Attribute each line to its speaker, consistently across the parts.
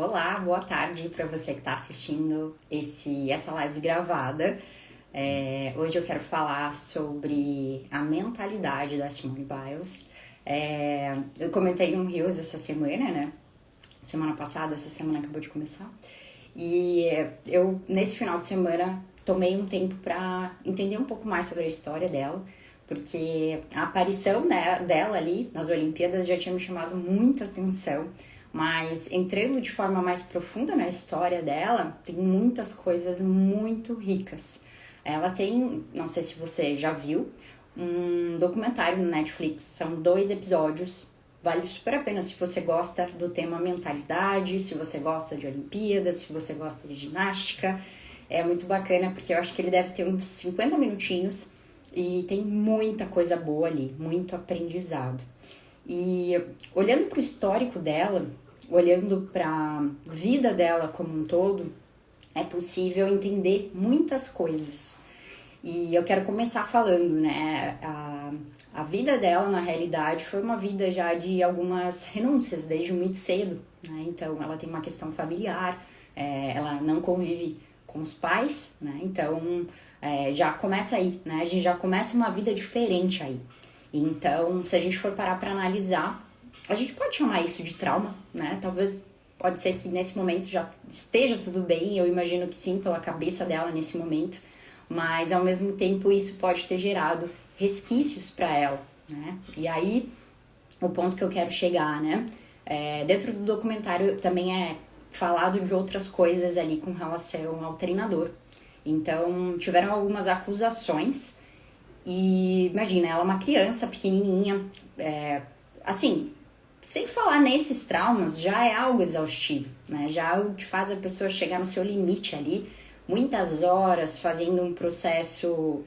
Speaker 1: Olá, boa tarde para você que está assistindo essa live gravada. Hoje eu quero falar sobre a mentalidade da Simone Biles. Eu comentei um Reels essa semana, né? Semana passada, essa semana acabou de começar. E eu, nesse final de semana, tomei um tempo para entender um pouco mais sobre a história dela, porque a aparição, né, dela ali nas Olimpíadas já tinha me chamado muita atenção. Mas entrando de forma mais profunda na história dela, tem muitas coisas muito ricas. Ela tem, não sei se você já viu, um documentário no Netflix, são 2 episódios, vale super a pena se você gosta do tema mentalidade, se você gosta de Olimpíadas, se você gosta de ginástica. É muito bacana porque eu acho que ele deve ter uns 50 minutinhos e tem muita coisa boa ali, muito aprendizado. E olhando para o histórico dela, olhando para a vida dela como um todo, é possível entender muitas coisas. E eu quero começar falando, né? A vida dela, na realidade, foi uma vida já de algumas renúncias, desde muito cedo, né? Então, ela tem uma questão familiar, ela não convive com os pais, né? Então, já começa aí, né? A gente já começa uma vida diferente aí. Então, se a gente for parar para analisar, a gente pode chamar isso de trauma, né? Talvez pode ser que nesse momento já esteja tudo bem, eu imagino que sim, pela cabeça dela nesse momento, mas ao mesmo tempo isso pode ter gerado resquícios para ela, né? E aí, o ponto que eu quero chegar, né? Dentro do documentário também é falado de outras coisas ali com relação ao treinador. Então, tiveram algumas acusações. E imagina, ela é uma criança pequenininha, assim, sem falar nesses traumas, já é algo exaustivo, né? Já é algo que faz a pessoa chegar no seu limite ali, muitas horas fazendo um processo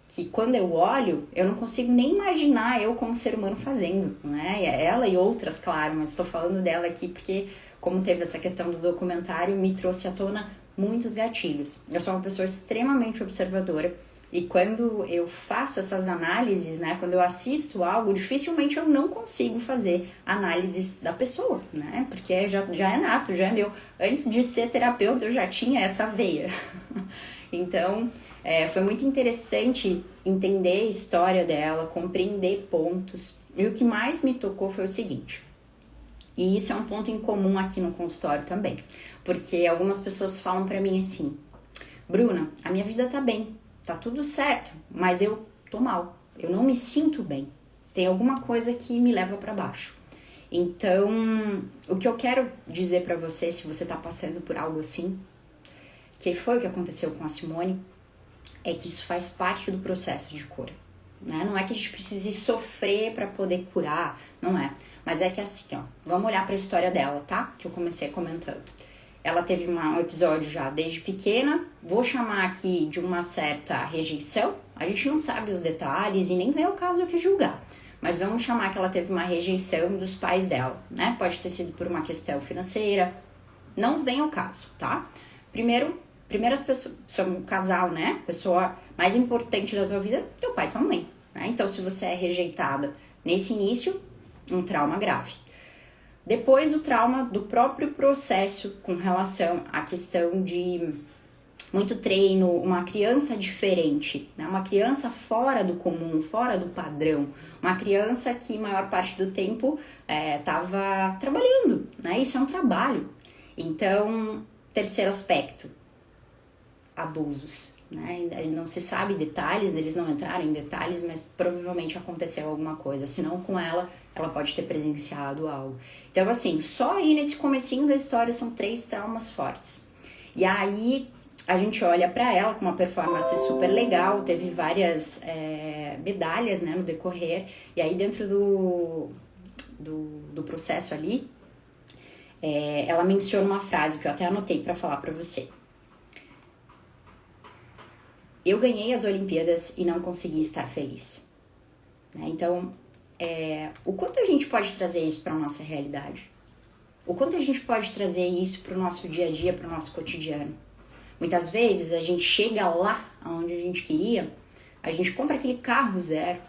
Speaker 1: que quando eu olho, eu não consigo nem imaginar eu como ser humano fazendo, né? Ela e outras, claro, mas estou falando dela aqui porque, como teve essa questão do documentário, me trouxe à tona muitos gatilhos. Eu sou uma pessoa extremamente observadora, e quando eu faço essas análises, né, quando eu assisto algo, dificilmente eu não consigo fazer análises da pessoa, né, porque já é nato, já é meu. Antes de ser terapeuta, eu já tinha essa veia. Então, foi muito interessante entender a história dela, compreender pontos. E o que mais me tocou foi o seguinte, e isso é um ponto em comum aqui no consultório também, porque algumas pessoas falam pra mim assim: Bruna, a minha vida tá bem, tá tudo certo, mas eu tô mal, eu não me sinto bem, tem alguma coisa que me leva pra baixo. Então, o que eu quero dizer pra você, se você tá passando por algo assim, que foi o que aconteceu com a Simone, é que isso faz parte do processo de cura, né? Não é que a gente precise sofrer pra poder curar, não é, mas é que assim, ó, vamos olhar pra história dela, tá? Que eu comecei comentando. Ela teve um episódio já desde pequena, vou chamar aqui de uma certa rejeição, a gente não sabe os detalhes e nem vem ao caso aqui julgar, mas vamos chamar que ela teve uma rejeição dos pais dela, né? Pode ter sido por uma questão financeira, não vem ao caso, tá? Primeiras pessoas, são um casal, né? Pessoa mais importante da tua vida, teu pai e tua mãe, né? Então, se você é rejeitada nesse início, um trauma grave. Depois, o trauma do próprio processo com relação à questão de muito treino, uma criança diferente, né? Uma criança fora do comum, fora do padrão, uma criança que, maior parte do tempo, estava trabalhando, né? Isso é um trabalho. Então, terceiro aspecto, abusos, né? Não se sabe detalhes, eles não entraram em detalhes, mas provavelmente aconteceu alguma coisa, se não com ela pode ter presenciado algo. Então, assim, só aí nesse comecinho da história são 3 traumas fortes. E aí a gente olha pra ela com uma performance super legal, teve várias medalhas, né, no decorrer, e aí dentro do processo ali, ela menciona uma frase que eu até anotei pra falar pra você. Eu ganhei as Olimpíadas e não consegui estar feliz, né? Então, o quanto a gente pode trazer isso para a nossa realidade? O quanto a gente pode trazer isso para o nosso dia a dia, para o nosso cotidiano? Muitas vezes a gente chega lá onde a gente queria, a gente compra aquele carro zero,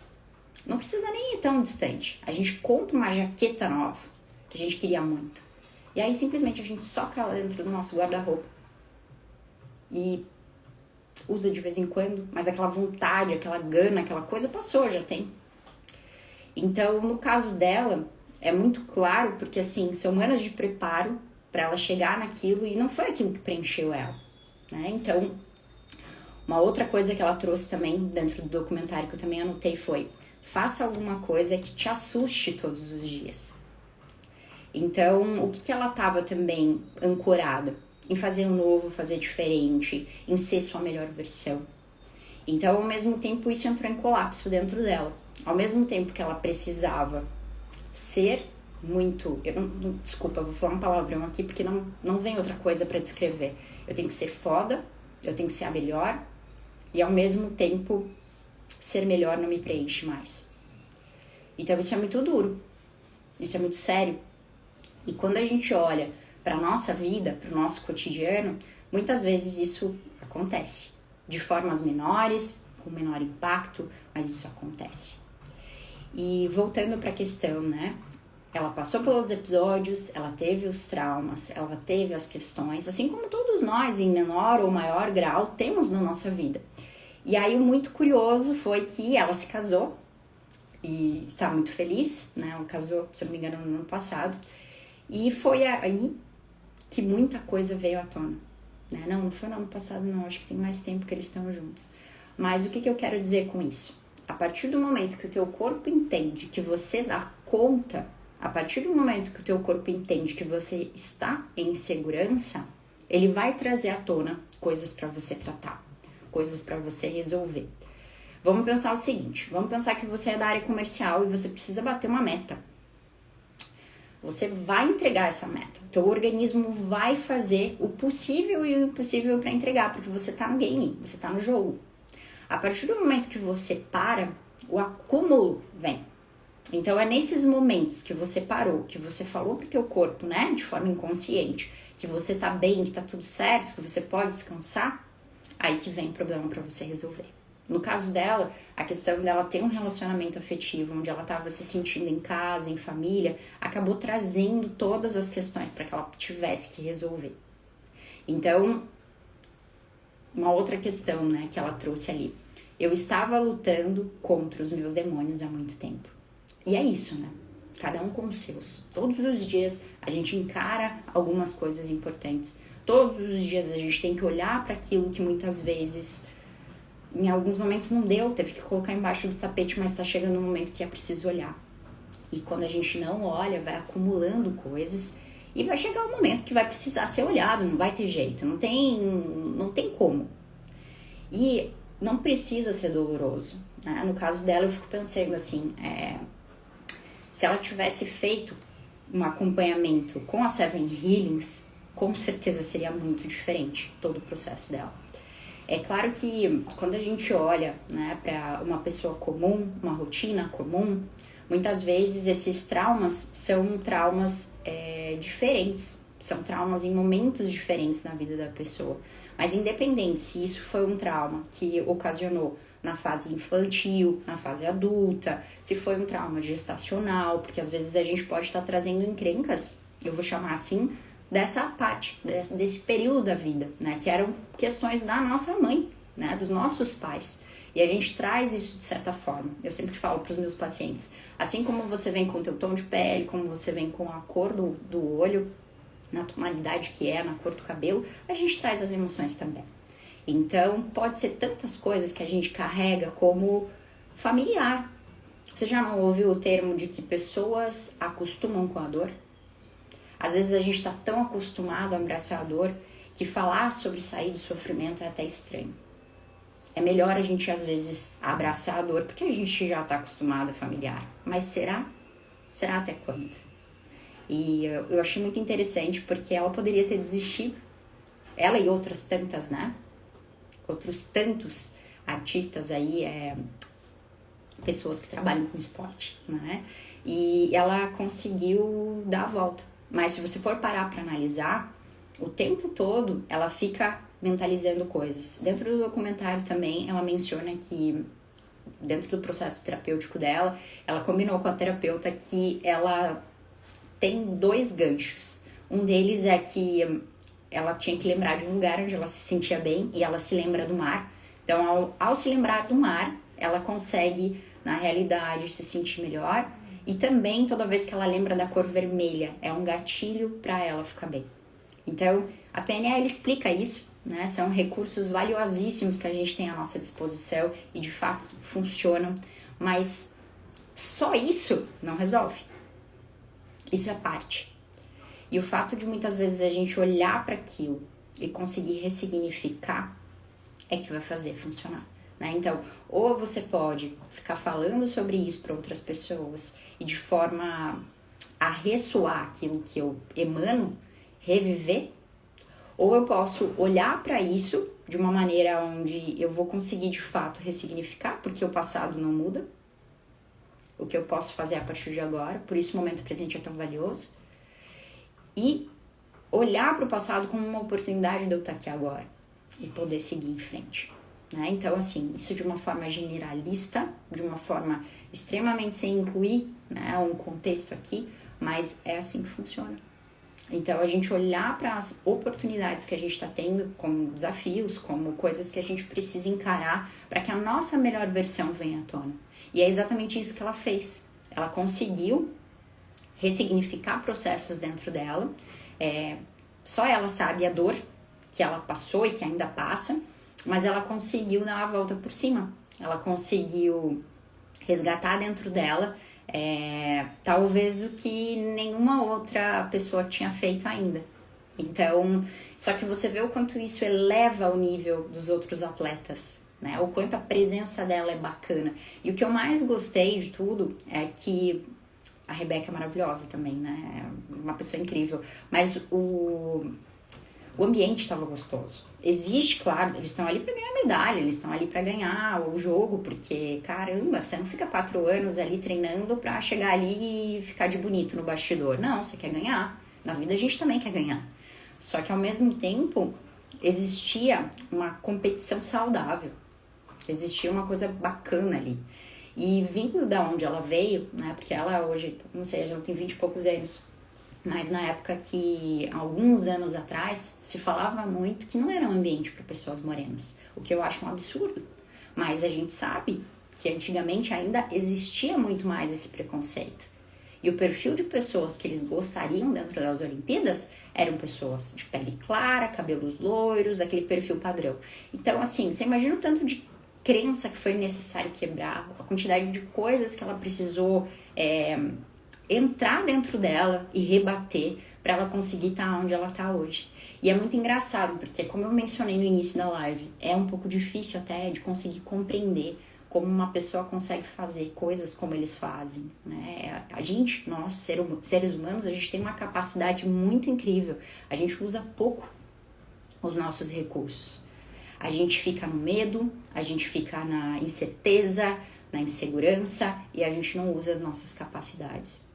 Speaker 1: não precisa nem ir tão distante. A gente compra uma jaqueta nova, que a gente queria muito. E aí simplesmente a gente soca ela dentro do nosso guarda-roupa e usa de vez em quando, mas aquela vontade, aquela gana, aquela coisa passou, já tem. Então, no caso dela, é muito claro, porque assim, são anos de preparo para ela chegar naquilo e não foi aquilo que preencheu ela, né? Então, uma outra coisa que ela trouxe também dentro do documentário que eu também anotei foi: faça alguma coisa que te assuste todos os dias. Então, o que ela estava também ancorada? Em fazer um novo, fazer diferente, em ser sua melhor versão. Então, ao mesmo tempo, isso entrou em colapso dentro dela. Ao mesmo tempo que ela precisava ser muito... desculpa, eu vou falar um palavrão aqui porque não vem outra coisa para descrever. Eu tenho que ser foda, eu tenho que ser a melhor, e ao mesmo tempo, ser melhor não me preenche mais. Então, isso é muito duro. Isso é muito sério. E quando a gente olha para a nossa vida, para o nosso cotidiano, muitas vezes isso acontece. De formas menores, com menor impacto, mas isso acontece. E voltando para a questão, né? Ela passou pelos episódios, ela teve os traumas, ela teve as questões, assim como todos nós, em menor ou maior grau, temos na nossa vida. E aí o muito curioso foi que ela se casou e está muito feliz, né? Ela casou, se eu não me engano, no ano passado. E foi aí que muita coisa veio à tona, né? Não foi no ano passado, não. Acho que tem mais tempo que eles estão juntos. Mas o que eu quero dizer com isso? A partir do momento que o teu corpo entende que você dá conta, a partir do momento que o teu corpo entende que você está em segurança, ele vai trazer à tona coisas para você tratar, coisas para você resolver. Vamos pensar o seguinte, vamos pensar que você é da área comercial e você precisa bater uma meta. Você vai entregar essa meta. O teu organismo vai fazer o possível e o impossível para entregar, porque você tá no game, você tá no jogo. A partir do momento que você para, o acúmulo vem. Então é nesses momentos que você parou, que você falou pro teu corpo, né, de forma inconsciente, que você tá bem, que tá tudo certo, que você pode descansar, aí que vem o problema para você resolver. No caso dela, a questão dela ter um relacionamento afetivo, onde ela estava se sentindo em casa, em família, acabou trazendo todas as questões para que ela tivesse que resolver. Então, uma outra questão, né, que ela trouxe ali. Eu estava lutando contra os meus demônios há muito tempo. E é isso, né? Cada um com os seus. Todos os dias a gente encara algumas coisas importantes. Todos os dias a gente tem que olhar para aquilo que muitas vezes... em alguns momentos não deu, teve que colocar embaixo do tapete, mas tá chegando um momento que é preciso olhar. E quando a gente não olha, vai acumulando coisas e vai chegar um momento que vai precisar ser olhado, não vai ter jeito, não tem como. E não precisa ser doloroso, né? No caso dela, eu fico pensando assim, se ela tivesse feito um acompanhamento com a Seven Healings, com certeza seria muito diferente todo o processo dela. É claro que quando a gente olha, né, para uma pessoa comum, uma rotina comum, muitas vezes esses traumas são traumas diferentes, são traumas em momentos diferentes na vida da pessoa. Mas independente se isso foi um trauma que ocasionou na fase infantil, na fase adulta, se foi um trauma gestacional, porque às vezes a gente pode estar trazendo encrencas, eu vou chamar assim, dessa parte, desse período da vida, né, que eram questões da nossa mãe, né, dos nossos pais, e a gente traz isso de certa forma. Eu sempre falo para os meus pacientes, assim como você vem com o teu tom de pele, como você vem com a cor do olho, na tonalidade que é, na cor do cabelo, a gente traz as emoções também. Então, pode ser tantas coisas que a gente carrega como familiar. Você já não ouviu o termo de que pessoas acostumam com a dor? Às vezes a gente está tão acostumado a abraçar a dor que falar sobre sair do sofrimento é até estranho. É melhor a gente, às vezes, abraçar a dor porque a gente já está acostumado a familiar. Mas será? Será até quando? E eu achei muito interessante porque ela poderia ter desistido. Ela e outras tantas, né? Outros tantos artistas aí, pessoas que trabalham com esporte, né? E ela conseguiu dar a volta. Mas se você for parar para analisar, o tempo todo ela fica mentalizando coisas. Dentro do documentário também ela menciona que, dentro do processo terapêutico dela, ela combinou com a terapeuta que ela tem 2 ganchos. Um deles é que ela tinha que lembrar de um lugar onde ela se sentia bem e ela se lembra do mar. Então, ao se lembrar do mar, ela consegue, na realidade, se sentir melhor. E também, toda vez que ela lembra da cor vermelha, é um gatilho para ela ficar bem. Então, a PNL explica isso, né? São recursos valiosíssimos que a gente tem à nossa disposição e, de fato, funcionam. Mas só isso não resolve. Isso é parte. E o fato de muitas vezes a gente olhar para aquilo e conseguir ressignificar é que vai fazer funcionar, né? Então, ou você pode ficar falando sobre isso para outras pessoas e de forma a ressoar aquilo que eu emano, reviver, ou eu posso olhar para isso de uma maneira onde eu vou conseguir de fato ressignificar, porque o passado não muda, o que eu posso fazer a partir de agora, por isso o momento presente é tão valioso, e olhar para o passado como uma oportunidade de eu estar aqui agora e poder seguir em frente, né? Então, assim, isso de uma forma generalista, de uma forma extremamente sem incluir, né, um contexto aqui, mas é assim que funciona. Então, a gente olhar para as oportunidades que a gente está tendo como desafios, como coisas que a gente precisa encarar para que a nossa melhor versão venha à tona. E é exatamente isso que ela fez. Ela conseguiu ressignificar processos dentro dela. Só ela sabe a dor que ela passou e que ainda passa, mas ela conseguiu dar a volta por cima. Ela conseguiu resgatar dentro dela talvez o que nenhuma outra pessoa tinha feito ainda. Então, só que você vê o quanto isso eleva o nível dos outros atletas, né? O quanto a presença dela é bacana. E o que eu mais gostei de tudo é que a Rebeca é maravilhosa também, né? Uma pessoa incrível. Mas o ambiente estava gostoso. Existe, claro, eles estão ali para ganhar medalha, eles estão ali para ganhar o jogo, porque, caramba, você não fica 4 anos ali treinando para chegar ali e ficar de bonito no bastidor. Não, você quer ganhar. Na vida a gente também quer ganhar. Só que ao mesmo tempo existia uma competição saudável. Existia uma coisa bacana ali. E vindo da onde ela veio, né? Porque ela hoje, não sei, ela tem 20 e poucos anos. Mas na época que, alguns anos atrás, se falava muito que não era um ambiente para pessoas morenas. O que eu acho um absurdo. Mas a gente sabe que antigamente ainda existia muito mais esse preconceito. E o perfil de pessoas que eles gostariam dentro das Olimpíadas eram pessoas de pele clara, cabelos loiros, aquele perfil padrão. Então, assim, você imagina o tanto de crença que foi necessário quebrar, a quantidade de coisas que ela precisou entrar dentro dela e rebater para ela conseguir estar onde ela está hoje. E é muito engraçado, porque como eu mencionei no início da live, é um pouco difícil até de conseguir compreender como uma pessoa consegue fazer coisas como eles fazem, né? A gente, nós, seres humanos, a gente tem uma capacidade muito incrível. A gente usa pouco os nossos recursos. A gente fica no medo, a gente fica na incerteza, na insegurança e a gente não usa as nossas capacidades.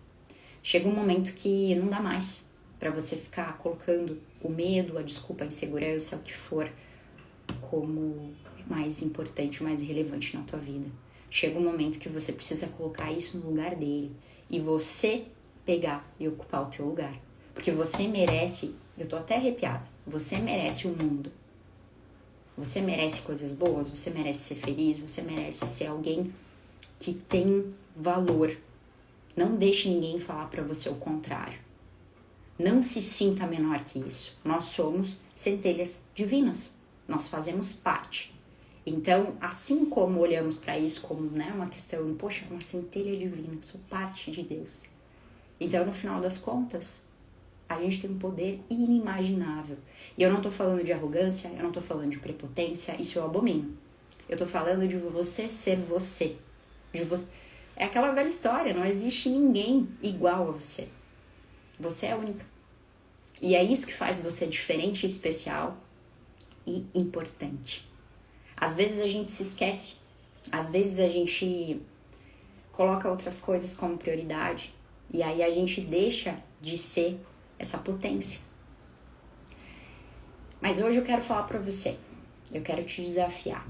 Speaker 1: Chega um momento que não dá mais para você ficar colocando o medo, a desculpa, a insegurança, o que for, como mais importante, mais relevante na tua vida. Chega um momento que você precisa colocar isso no lugar dele e você pegar e ocupar o teu lugar. Porque você merece, eu tô até arrepiada, você merece o mundo. Você merece coisas boas, você merece ser feliz, você merece ser alguém que tem valor. Não deixe ninguém falar para você o contrário. Não se sinta menor que isso. Nós somos centelhas divinas. Nós fazemos parte. Então, assim como olhamos para isso como, né, uma questão, poxa, uma centelha divina, eu sou parte de Deus. Então, no final das contas, a gente tem um poder inimaginável. E eu não tô falando de arrogância, eu não tô falando de prepotência, isso eu abomino. Eu tô falando de você ser você. De você. É aquela velha história, não existe ninguém igual a você. Você é única. E é isso que faz você diferente, especial e importante. Às vezes a gente se esquece, às vezes a gente coloca outras coisas como prioridade e aí a gente deixa de ser essa potência. Mas hoje eu quero falar pra você, eu quero te desafiar,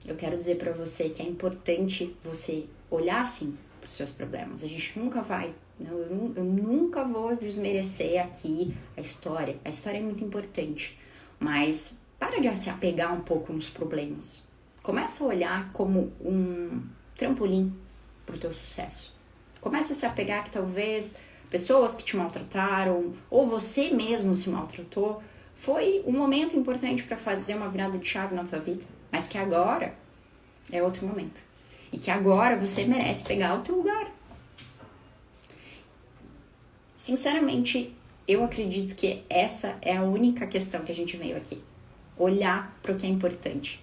Speaker 1: eu quero dizer pra você que é importante você olhar assim pros seus problemas. A gente nunca vai Eu nunca vou desmerecer aqui a história. A história é muito importante, mas para de se apegar um pouco nos problemas. Começa a olhar como um trampolim para o teu sucesso. Começa a se apegar que talvez pessoas que te maltrataram ou você mesmo se maltratou foi um momento importante para fazer uma virada de chave na tua vida, mas que agora é outro momento e que agora você merece pegar o teu lugar. Sinceramente, eu acredito que essa é a única questão que a gente veio aqui. Olhar para o que é importante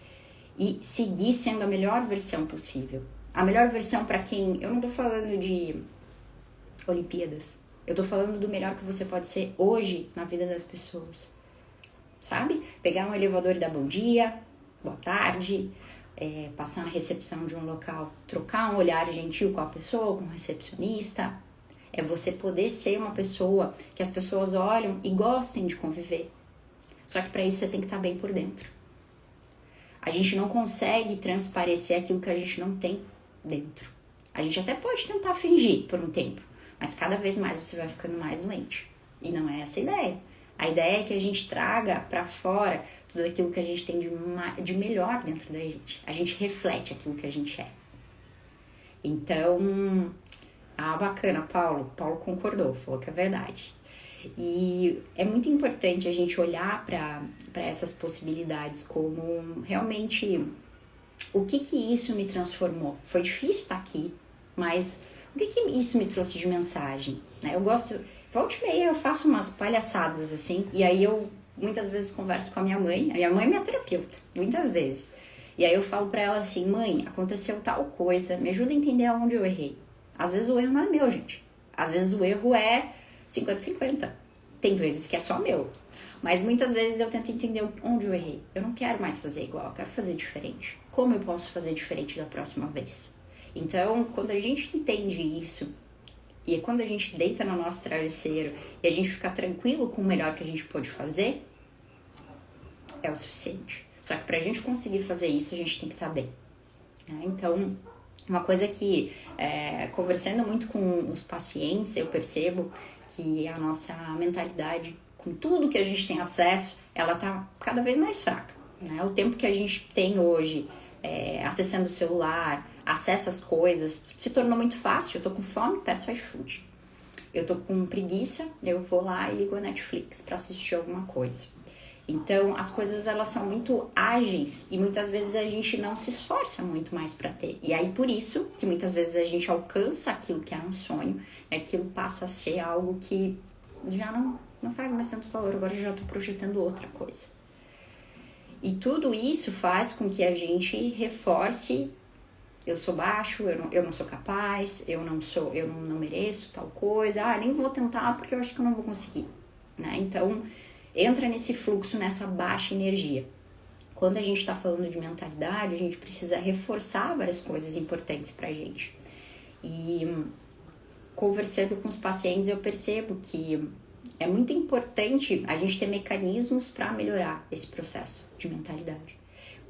Speaker 1: e seguir sendo a melhor versão possível. A melhor versão para quem... Eu não tô falando de Olimpíadas. Eu tô falando do melhor que você pode ser hoje na vida das pessoas. Sabe? Pegar um elevador e dar bom dia, boa tarde, passar na recepção de um local, trocar um olhar gentil com a pessoa, com o recepcionista. É você poder ser uma pessoa que as pessoas olham e gostem de conviver. Só que para isso você tem que estar bem por dentro. A gente não consegue transparecer aquilo que a gente não tem dentro. A gente até pode tentar fingir por um tempo, mas cada vez mais você vai ficando mais doente. E não é essa a ideia. A ideia é que a gente traga para fora tudo aquilo que a gente tem de melhor dentro da gente. A gente reflete aquilo que a gente é. Então, bacana, Paulo. Paulo concordou, falou que é verdade. E é muito importante a gente olhar para essas possibilidades como realmente o que isso me transformou. Foi difícil estar aqui, mas o que isso me trouxe de mensagem? Eu gosto, volta e meia eu faço umas palhaçadas assim, e aí eu muitas vezes converso com a minha mãe é minha terapeuta, muitas vezes. E aí eu falo para ela assim, mãe, aconteceu tal coisa, me ajuda a entender aonde eu errei. Às vezes o erro não é meu, gente. Às vezes o erro é 50-50. Tem vezes que é só meu. Mas muitas vezes eu tento entender onde eu errei. Eu não quero mais fazer igual, eu quero fazer diferente. Como eu posso fazer diferente da próxima vez? Então, quando a gente entende isso, e é quando a gente deita no nosso travesseiro e a gente fica tranquilo com o melhor que a gente pode fazer, é o suficiente. Só que pra gente conseguir fazer isso, a gente tem que estar bem. Então, uma coisa que, conversando muito com os pacientes, eu percebo que a nossa mentalidade, com tudo que a gente tem acesso, ela tá cada vez mais fraca. O tempo que a gente tem hoje, acessando o celular, acesso às coisas, se tornou muito fácil. Eu tô com fome, peço iFood. Eu tô com preguiça, eu vou lá e ligo a Netflix para assistir alguma coisa. Então, as coisas elas são muito ágeis e muitas vezes a gente não se esforça muito mais para ter. E aí, por isso, que muitas vezes a gente alcança aquilo que é um sonho, e aquilo passa a ser algo que já não faz mais tanto valor, agora eu já tô projetando outra coisa. E tudo isso faz com que a gente reforce, eu sou baixo, eu não sou capaz, eu não mereço tal coisa, nem vou tentar porque eu acho que eu não vou conseguir, Então, entra nesse fluxo, nessa baixa energia. Quando a gente está falando de mentalidade, a gente precisa reforçar várias coisas importantes pra gente. E conversando com os pacientes, eu percebo que é muito importante a gente ter mecanismos para melhorar esse processo de mentalidade.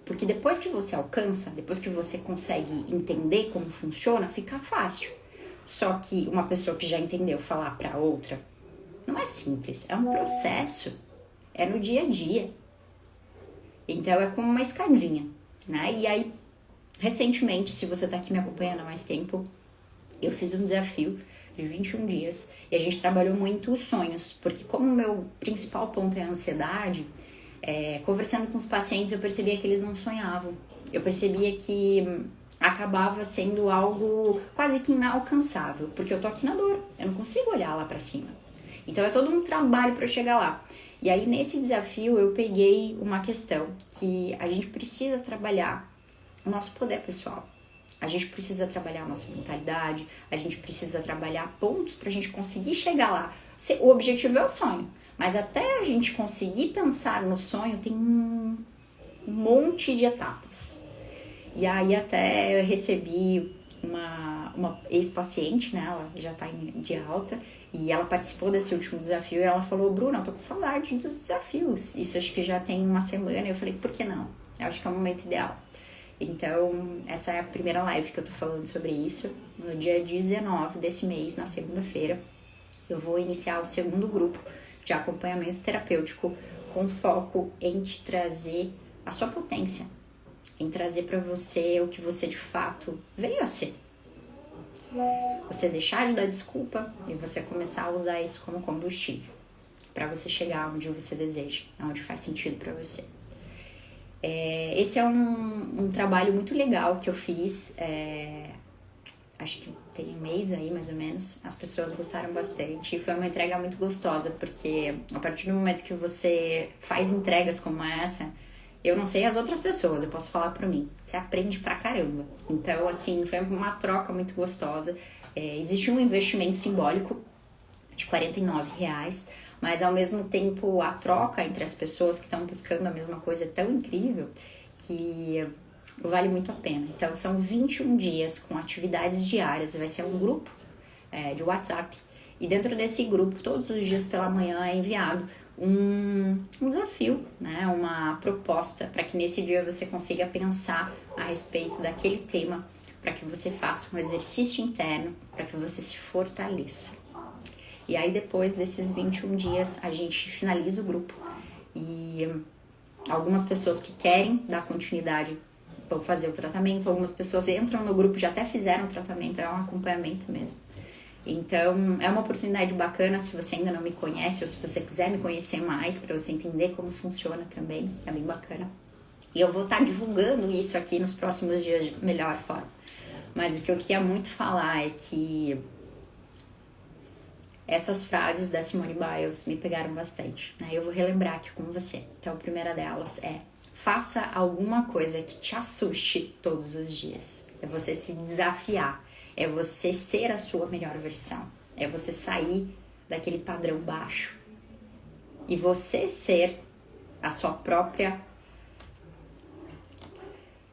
Speaker 1: Porque depois que você alcança, depois que você consegue entender como funciona, fica fácil. Só que uma pessoa que já entendeu falar para outra, não é simples, é um processo. É no dia a dia. Então, é como uma escadinha, E aí, recentemente, se você tá aqui me acompanhando há mais tempo, eu fiz um desafio de 21 dias e a gente trabalhou muito os sonhos, porque como o meu principal ponto é a ansiedade, conversando com os pacientes, eu percebia que eles não sonhavam. Eu percebia que acabava sendo algo quase que inalcançável, porque eu tô aqui na dor, eu não consigo olhar lá pra cima. Então, é todo um trabalho para eu chegar lá. E aí, nesse desafio, eu peguei uma questão que a gente precisa trabalhar o nosso poder pessoal. A gente precisa trabalhar a nossa mentalidade, a gente precisa trabalhar pontos pra gente conseguir chegar lá. O objetivo é o sonho, mas até a gente conseguir pensar no sonho, tem um monte de etapas. E aí, até eu recebi uma ex-paciente, ela já tá de alta, e ela participou desse último desafio e ela falou, Bruna, eu tô com saudade dos desafios. Isso acho que já tem uma semana. E eu falei, por que não? Eu acho que é o momento ideal. Então, essa é a primeira live que eu tô falando sobre isso. No dia 19 desse mês, na segunda-feira, eu vou iniciar o segundo grupo de acompanhamento terapêutico com foco em te trazer a sua potência, em trazer para você o que você de fato veio a ser. Você deixar de dar desculpa e você começar a usar isso como combustível para você chegar onde você deseja, onde faz sentido para você. Esse é um trabalho muito legal que eu fiz, acho que tem um mês aí mais ou menos. As pessoas gostaram bastante e foi uma entrega muito gostosa, porque a partir do momento que você faz entregas como essa, eu não sei as outras pessoas, eu posso falar por mim, você aprende pra caramba. Então, assim, foi uma troca muito gostosa. Existe um investimento simbólico de R$49, mas ao mesmo tempo a troca entre as pessoas que estão buscando a mesma coisa é tão incrível que vale muito a pena. Então são 21 dias com atividades diárias, vai ser um grupo de WhatsApp, e dentro desse grupo, todos os dias pela manhã é enviado um desafio, né? Uma proposta para que nesse dia você consiga pensar a respeito daquele tema, para que você faça um exercício interno, para que você se fortaleça. E aí depois desses 21 dias a gente finaliza o grupo e algumas pessoas que querem dar continuidade vão fazer o tratamento, algumas pessoas entram no grupo, já até fizeram o tratamento, é um acompanhamento mesmo. Então é uma oportunidade bacana se você ainda não me conhece ou se você quiser me conhecer mais para você entender como funciona também, é bem bacana. E eu vou estar divulgando isso aqui nos próximos dias de melhor forma. Mas o que eu queria muito falar é que essas frases da Simone Biles me pegaram bastante, né? Eu vou relembrar aqui com você. Então, a primeira delas é: faça alguma coisa que te assuste todos os dias. É você se desafiar, é você ser a sua melhor versão, é você sair daquele padrão baixo e você ser a sua própria...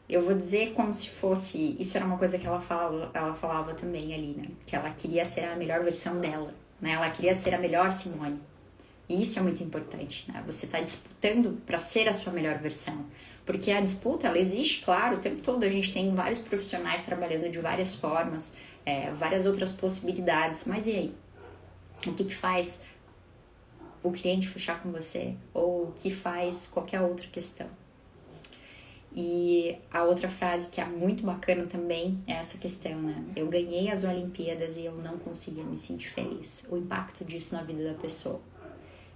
Speaker 1: Eu vou dizer como se fosse... Isso era uma coisa que ela falava também ali, né? Que ela queria ser a melhor versão dela, né? Ela queria ser a melhor Simone. E isso é muito importante, né? Você está disputando para ser a sua melhor versão. Porque a disputa, ela existe, claro, o tempo todo. A gente tem vários profissionais trabalhando de várias formas, várias outras possibilidades. Mas e aí? O que faz o cliente fechar com você? Ou o que faz qualquer outra questão? E a outra frase que é muito bacana também é essa questão, né? Eu ganhei as Olimpíadas e eu não conseguia me sentir feliz. O impacto disso na vida da pessoa.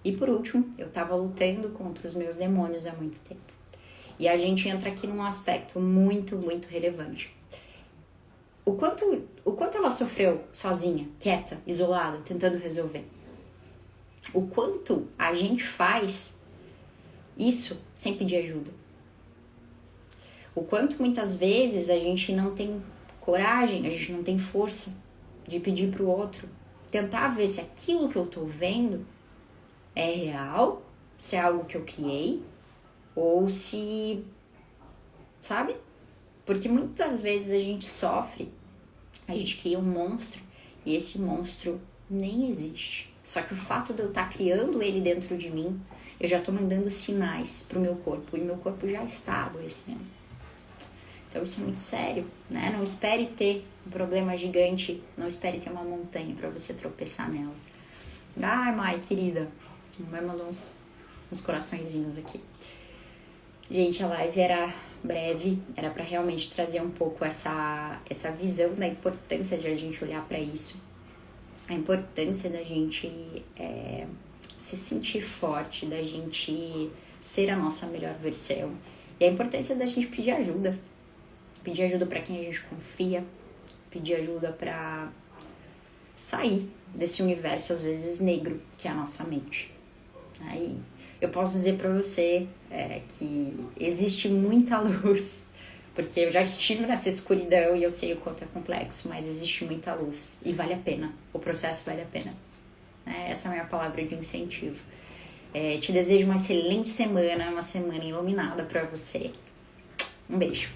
Speaker 1: E por último, eu tava lutando contra os meus demônios há muito tempo. E a gente entra aqui num aspecto muito, muito relevante. O quanto ela sofreu sozinha, quieta, isolada, tentando resolver. O quanto a gente faz isso sem pedir ajuda. O quanto muitas vezes a gente não tem coragem, a gente não tem força de pedir pro outro, tentar ver se aquilo que eu tô vendo é real, se é algo que eu criei, ou se... Sabe? Porque muitas vezes a gente sofre, a gente cria um monstro, e esse monstro nem existe. Só que o fato de eu estar criando ele dentro de mim, eu já tô mandando sinais pro meu corpo, e meu corpo já está adoecendo. Então isso é muito sério, né? Não espere ter um problema gigante, não espere ter uma montanha para você tropeçar nela. Ai, Mai, querida, vai mandar uns coraçõezinhos aqui. Gente, a live era breve, era para realmente trazer um pouco essa visão da importância de a gente olhar para isso, a importância da gente se sentir forte, da gente ser a nossa melhor versão, e a importância da gente pedir ajuda para quem a gente confia, pedir ajuda para sair desse universo às vezes negro que é a nossa mente. Aí eu posso dizer para você que existe muita luz, porque eu já estive nessa escuridão e eu sei o quanto é complexo, mas existe muita luz e vale a pena, o processo vale a pena. Essa é a minha palavra de incentivo. Te desejo uma excelente semana, uma semana iluminada para você. Um beijo.